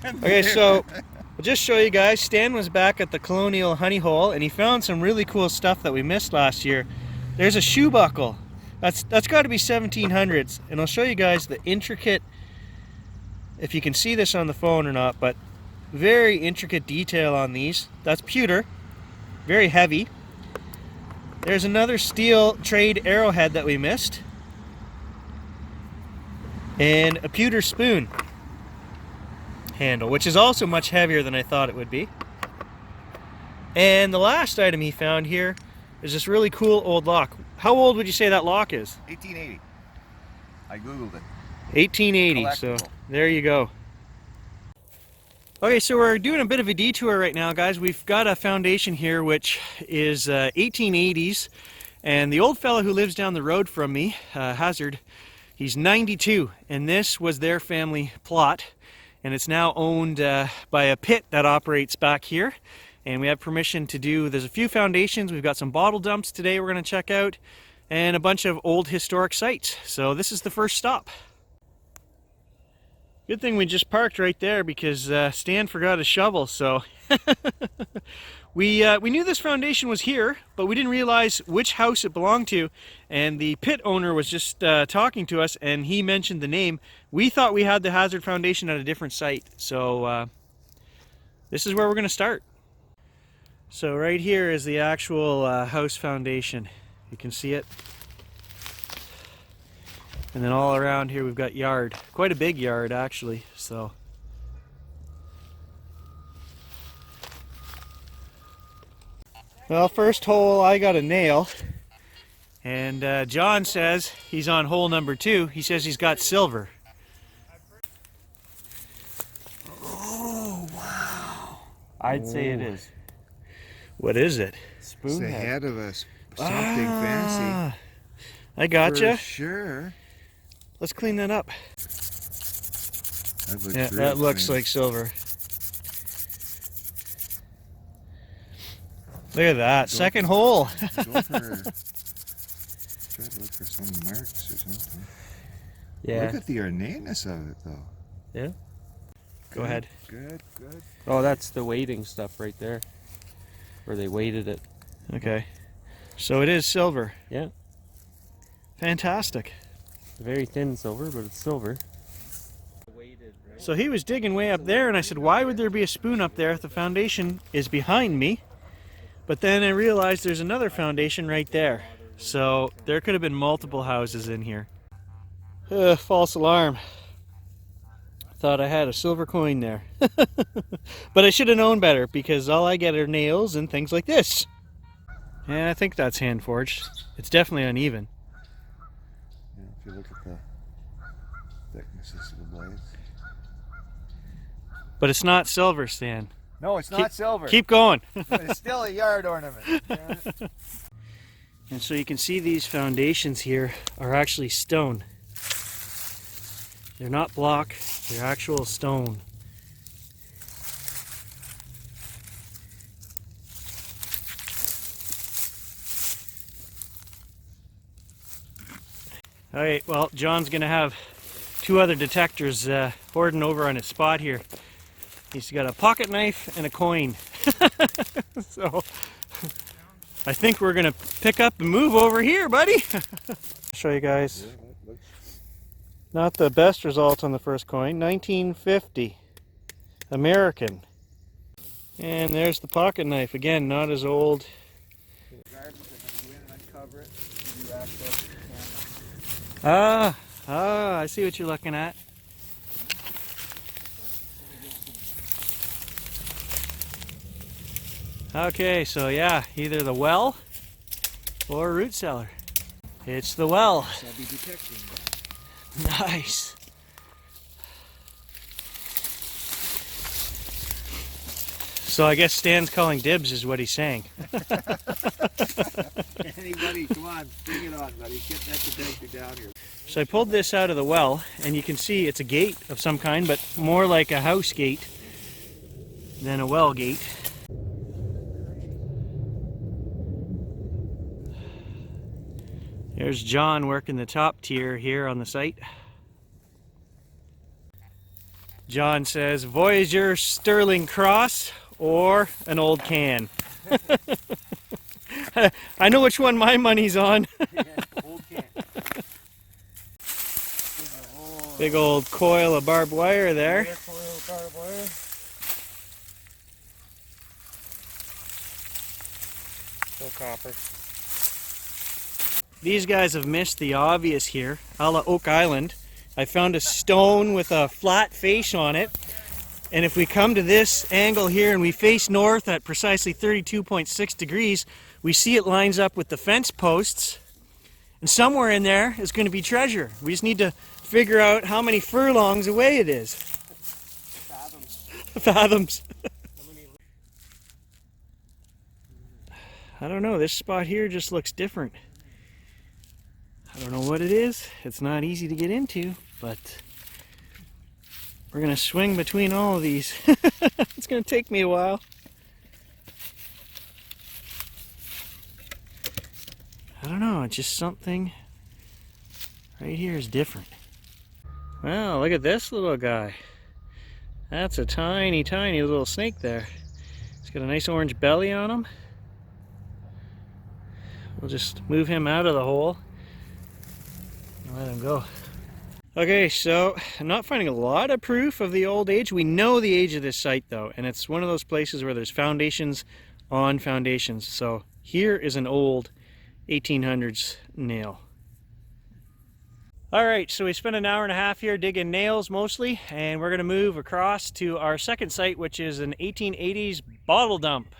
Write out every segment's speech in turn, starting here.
Okay, so I'll just show you guys. Stan was back at the Colonial Honey Hole and he found some really cool stuff that we missed last year. There's a shoe buckle. That's got to be 1700s, and I'll show you guys the intricate, if you can see this on the phone or not, but very intricate detail on these. That's pewter, very heavy. There's another steel trade arrowhead that we missed, and a pewter spoon handle, which is also much heavier than I thought it would be. And the last item he found here is this really cool old lock. How old would you say that lock is? 1880. I googled it. 1880, so there you go. Okay, so we're doing a bit of a detour right now, guys. We've got a foundation here which is 1880s, and the old fellow who lives down the road from me, Hazard, he's 92, and this was their family plot, and it's now owned by a pit that operates back here, and we have permission to do, there's a few foundations, we've got some bottle dumps today we're going to check out, and a bunch of old historic sites. So this is the first stop. Good thing we just parked right there because Stan forgot a shovel, so we knew this foundation was here, but we didn't realize which house it belonged to, and the pit owner was just talking to us and he mentioned the name. We thought we had the Hazard Foundation at a different site, so this is where we're going to start. So right here is the actual house foundation. You can see it. And then all around here we've got yard. Quite a big yard actually, so. Well, first hole I got a nail. And John says he's on hole number 2. He says he's got silver. Oh, wow. I'd say it is. What is it? It's the head of a something fancy. I gotcha. For sure. Let's clean that up. That looks Yeah, that looks like silver. Look at that. Second hole. Try to look for some marks or something. Yeah. Look at the ornateness of it, though. Yeah. Go ahead. Good, good. Oh, that's the weighting stuff right there. Where they weighted it. Okay. So it is silver. Yeah. Fantastic. Very thin silver, but it's silver. So he was digging way up there, and I said, why would there be a spoon up there if the foundation is behind me? But then I realized there's another foundation right there. So there could have been multiple houses in here. False alarm. Thought I had a silver coin there. But I should have known better, because all I get are nails and things like this. And I think that's hand forged. It's definitely uneven. Yeah, if you look at the thicknesses of the blades. But it's not silver, Stan. No, it's not silver. Keep going. It's still a yard ornament. And so you can see these foundations here are actually stone. They're not block, they're actual stone. Alright, well, John's going to have 2 other detectors hoarding over on his spot here. He's got a pocket knife and a coin. So, I think we're going to pick up and move over here, buddy. I'll show you guys. Not the best results on the first coin. 1950. American. And there's the pocket knife. Again, not as old. I see what you're looking at. Okay, so yeah, either the well or root cellar. It's the well. Nice. So I guess Stan's calling dibs is what he's saying. Anybody, come on, bring it on, buddy. Get that detector down here. So I pulled this out of the well, and you can see it's a gate of some kind, but more like a house gate than a well gate. There's John working the top tier here on the site. John says Voyager Sterling Cross or an old can. I know which one my money's on. Old can. Big old coil of barbed wire there. Coil of barbed wire. No copper. These guys have missed the obvious here. A la Oak Island, I found a stone with a flat face on it. And if we come to this angle here and we face north at precisely 32.6 degrees, we see it lines up with the fence posts. And somewhere in there is going to be treasure. We just need to figure out how many furlongs away it is. Fathoms. Fathoms. I don't know, this spot here just looks different. I don't know what it is. It's not easy to get into, but we're going to swing between all of these. It's going to take me a while. I don't know, it's just something right here is different. Well, look at this little guy. That's a tiny, tiny little snake there. He's got a nice orange belly on him. We'll just move him out of the hole and let him go. Okay, so I'm not finding a lot of proof of the old age. We know the age of this site though, and it's one of those places where there's foundations on foundations. So here is an old 1800s nail. Alright, so we spent an hour and a half here digging nails mostly, and we're going to move across to our second site, which is an 1880s bottle dump.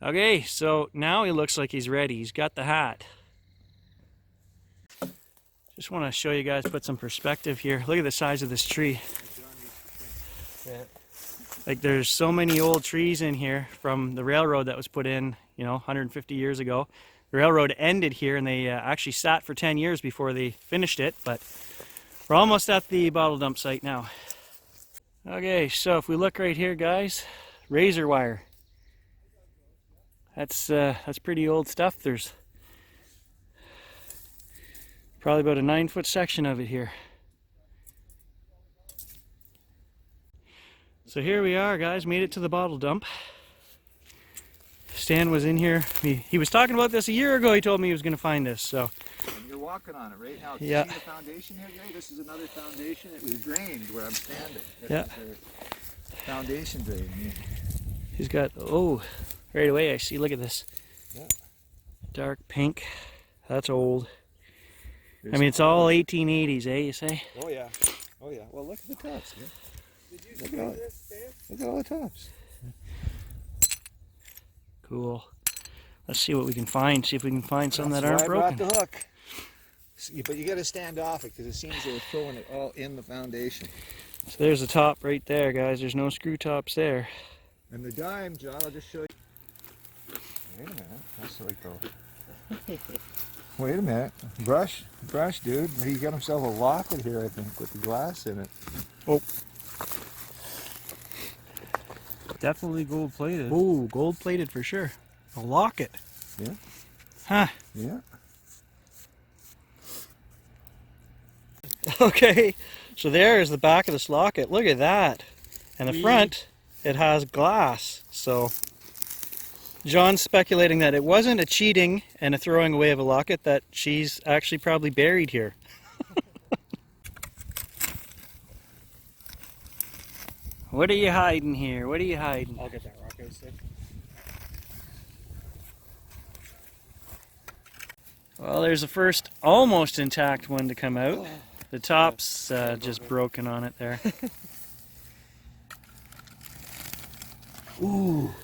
Okay, so now he looks like he's ready. He's got the hat. Just want to show you guys, put some perspective here. Look at the size of this tree. Like there's so many old trees in here from the railroad that was put in, 150 years ago. The railroad ended here and they actually sat for 10 years before they finished it, but we're almost at the bottle dump site now. Okay, so if we look right here, guys, razor wire. That's pretty old stuff. There's probably about a 9-foot section of it here. So here we are, guys, made it to the bottle dump. Stan was in here. He was talking about this a year ago. He told me he was going to find this. So And you're walking on it right now. Yeah. See the foundation here, Jay? This is another foundation. It was drained where I'm standing. This Yeah. is the foundation drain. Yeah. he's got, oh, right away I see, look at this. Yeah. Dark pink. That's old. I mean, it's all 1880s, eh, you say? Oh yeah. Oh yeah. Well, look at the tops. Yeah. Look at all the tops. Cool. Let's see what we can find. See if we can find some that aren't That's why I broken. brought the hook. But you got to stand off it because it seems they're throwing it all in the foundation. So there's the top right there, guys. There's no screw tops there. And the dime, John, I'll just show you. Wait a minute. That's the way it goes. Wait a minute. Brush, dude. He got himself a locket here, I think, with the glass in it. Oh. Definitely gold plated. Oh, gold plated for sure. A locket. Yeah. Huh. Yeah. Okay. So there is the back of this locket. Look at that. And the front, it has glass. So John's speculating that it wasn't a cheating and a throwing away of a locket, that she's actually probably buried here. What are you hiding here? What are you hiding? I'll get that rock out stick. Well, there's the first almost intact one to come out. The top's just broken on it there. Ooh.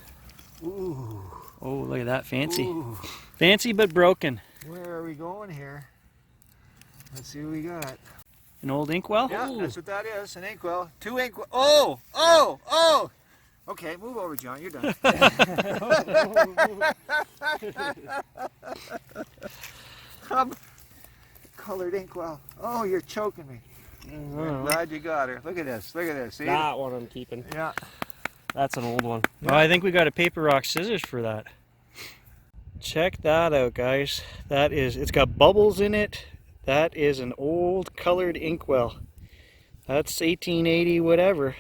Ooh. Oh, look at that. Fancy. Ooh. Fancy but broken. Where are we going here? Let's see what we got. An old inkwell? Yeah, that's what that is, an inkwell. 2 inkwell. Oh! Oh! Oh! Okay, move over, John. You're done. Colored inkwell. Oh, you're choking me. I'm glad you got her. Look at this. Look at this. See? That one I'm keeping. Yeah. That's an old one. Oh, I think we got a paper, rock, scissors for that. Check that out, guys. It's got bubbles in it. That is an old colored inkwell. That's 1880 whatever,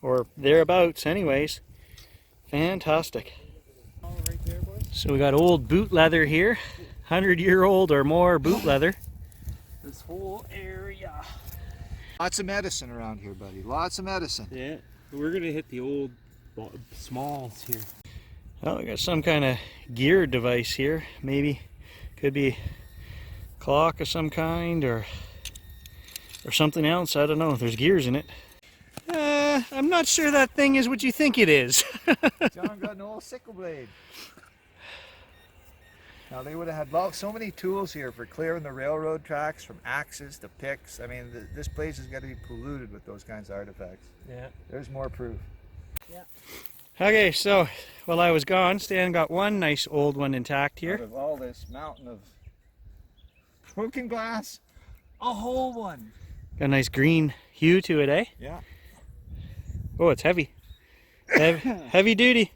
or thereabouts anyways. Fantastic. So we got old boot leather here, 100-year-old or more boot leather. This whole area. Lots of medicine around here, buddy. Lots of medicine. Yeah, we're gonna hit the old smalls here. Oh, we got some kind of gear device here. Maybe could be a clock of some kind or something else. I don't know. There's gears in it. I'm not sure that thing is what you think it is. John got an old sickle blade. Now they would have had so many tools here for clearing the railroad tracks, from axes to picks. I mean, this place has got to be polluted with those kinds of artifacts. Yeah. There's more proof. Yeah. Okay, so while I was gone, Stan got one nice old one intact here. Out of all this mountain of broken glass, a whole one. Got a nice green hue to it, eh? Yeah. Oh, it's heavy. Heavy duty.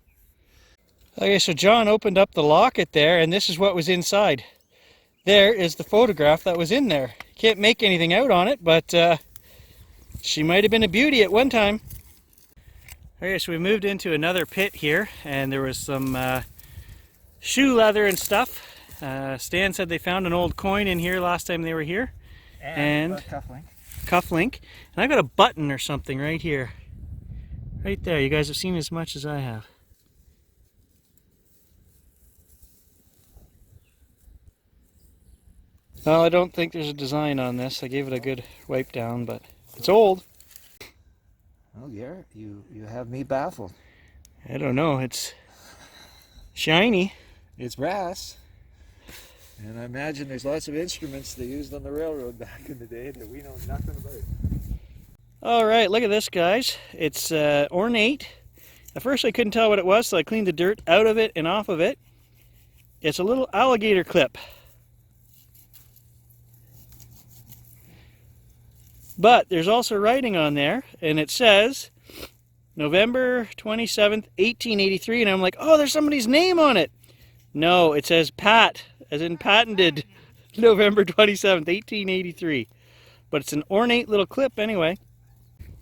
Okay, so John opened up the locket there, and this is what was inside. There is the photograph that was in there. Can't make anything out on it, but she might have been a beauty at one time. Okay, so we moved into another pit here, and there was some shoe leather and stuff. Stan said they found an old coin in here last time they were here. And a cufflink. Cufflink. And I got a button or something right here. Right there. You guys have seen as much as I have. Well, I don't think there's a design on this. I gave it a good wipe down, but it's old. Oh, yeah, you have me baffled. I don't know. It's shiny. It's brass. And I imagine there's lots of instruments they used on the railroad back in the day that we know nothing about. All right, look at this, guys. It's ornate. At first I couldn't tell what it was, so I cleaned the dirt out of it and off of it. It's a little alligator clip. But there's also writing on there, and it says November 27th, 1883, and I'm like, oh, there's somebody's name on it. No, it says Pat, as in patented, November 27th, 1883. But it's an ornate little clip anyway.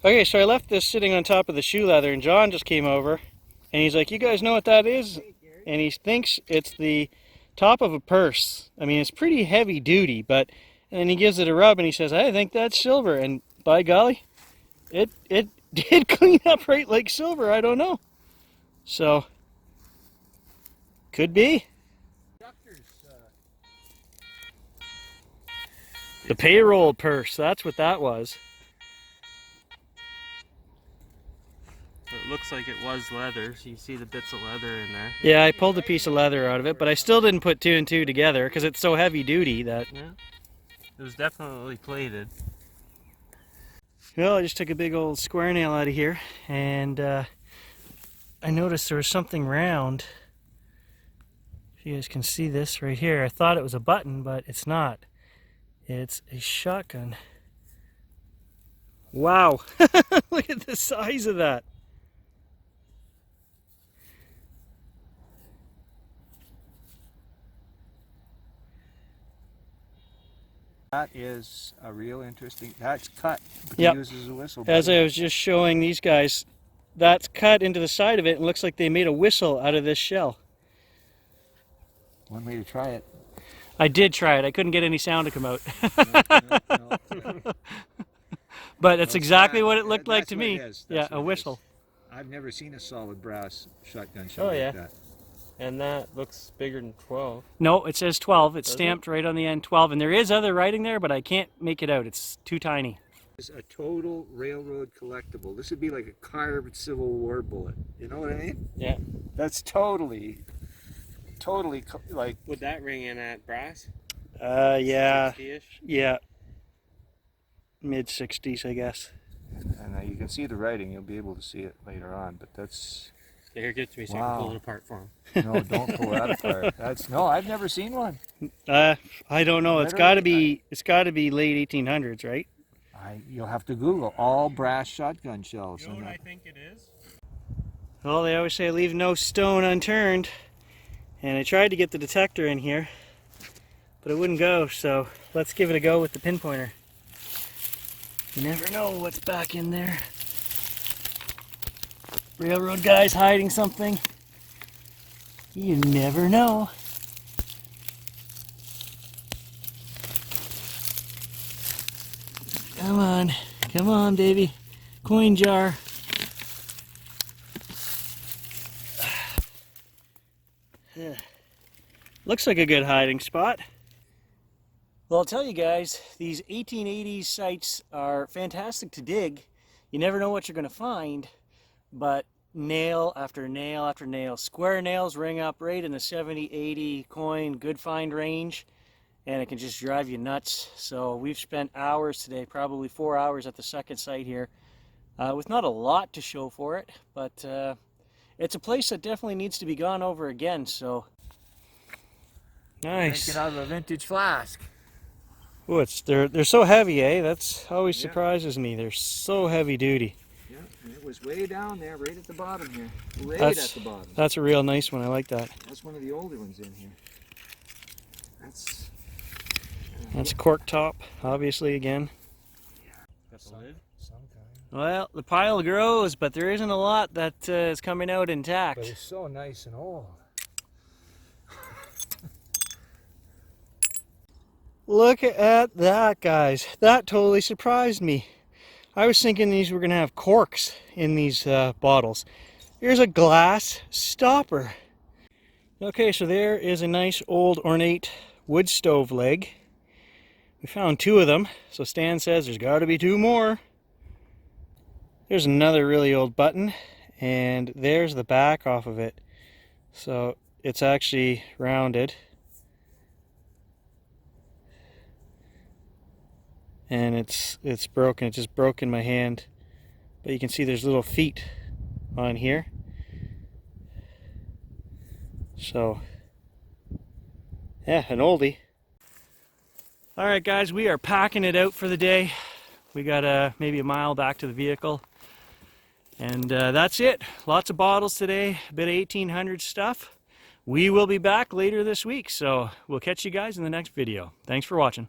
Okay, so I left this sitting on top of the shoe leather, and John just came over, and he's like, you guys know what that is? And he thinks it's the top of a purse. I mean, it's pretty heavy duty, but... And he gives it a rub and he says, I think that's silver. And by golly, it did clean up right like silver. I don't know. So, could be. The payroll purse, that's what that was. It looks like it was leather, so you see the bits of leather in there. Yeah, I pulled a piece of leather out of it, but I still didn't put two and two together because it's so heavy duty that... Yeah. It was definitely plated. Well, I just took a big old square nail out of here, and I noticed there was something round. If you guys can see this right here, I thought it was a button, but it's not. It's a shotgun. Wow! Look at the size of that. That is a real interesting, that's cut, but Yep. he uses a whistle. As I was just showing these guys, that's cut into the side of it and looks like they made a whistle out of this shell. One way to try it. I did try it. I couldn't get any sound to come out. No. But that's exactly that. what it looked like That's to what me. it is. Yeah, That's a what it whistle. is. I've never seen a solid brass shotgun shell Oh, yeah. like that. And that looks bigger than 12. No, it says 12. It's Does stamped right on the end, 12. And there is other writing there, but I can't make it out. It's too tiny. It's a total railroad collectible. This would be like a carved Civil War bullet. You know what I mean? Yeah. That's totally like... Would that ring in at brass? Yeah. 60-ish? Yeah. Mid-60s, I guess. And you can see the writing. You'll be able to see it later on, but that's... Here, give it to me so I Wow. can pull it apart for him. No, don't pull that apart. No, I've never seen one. I don't know. It's got to be late 1800s, right? You'll have to Google all brass shotgun shells. You know what I think it is? Well, they always say leave no stone unturned. And I tried to get the detector in here, but it wouldn't go. So let's give it a go with the pinpointer. You never know what's back in there. Railroad guy's hiding something. You never know. Come on, baby. Coin jar. Looks like a good hiding spot. Well, I'll tell you guys, these 1880s sites are fantastic to dig. You never know what you're going to find, but nail after nail after nail. Square nails ring up right in the 70, 80 coin, good find range, and it can just drive you nuts. So we've spent hours today, probably 4 hours at the second site here, with not a lot to show for it, but it's a place that definitely needs to be gone over again. So nice. Make it out of a vintage flask. Oh, they're so heavy, eh? That's always surprises me. They're so heavy duty. Yeah, and it was way down there, right at the bottom here. Right at the bottom. That's a real nice one. I like that. That's one of the older ones in here. That's cork top, obviously, again. Got the lid? Some kind. Well, the pile grows, but there isn't a lot that is coming out intact. But it's so nice and old. Look at that, guys. That totally surprised me. I was thinking these were going to have corks in these bottles. Here's a glass stopper. Okay, so there is a nice old ornate wood stove leg. We found 2 of them, so Stan says there's got to be 2 more. There's another really old button, and there's the back off of it. So it's actually rounded. And it's broken. It just broke in my hand. But you can see there's little feet on here. So, yeah, an oldie. Alright guys, we are packing it out for the day. We got maybe a mile back to the vehicle. And that's it. Lots of bottles today, a bit of 1800 stuff. We will be back later this week, so we'll catch you guys in the next video. Thanks for watching.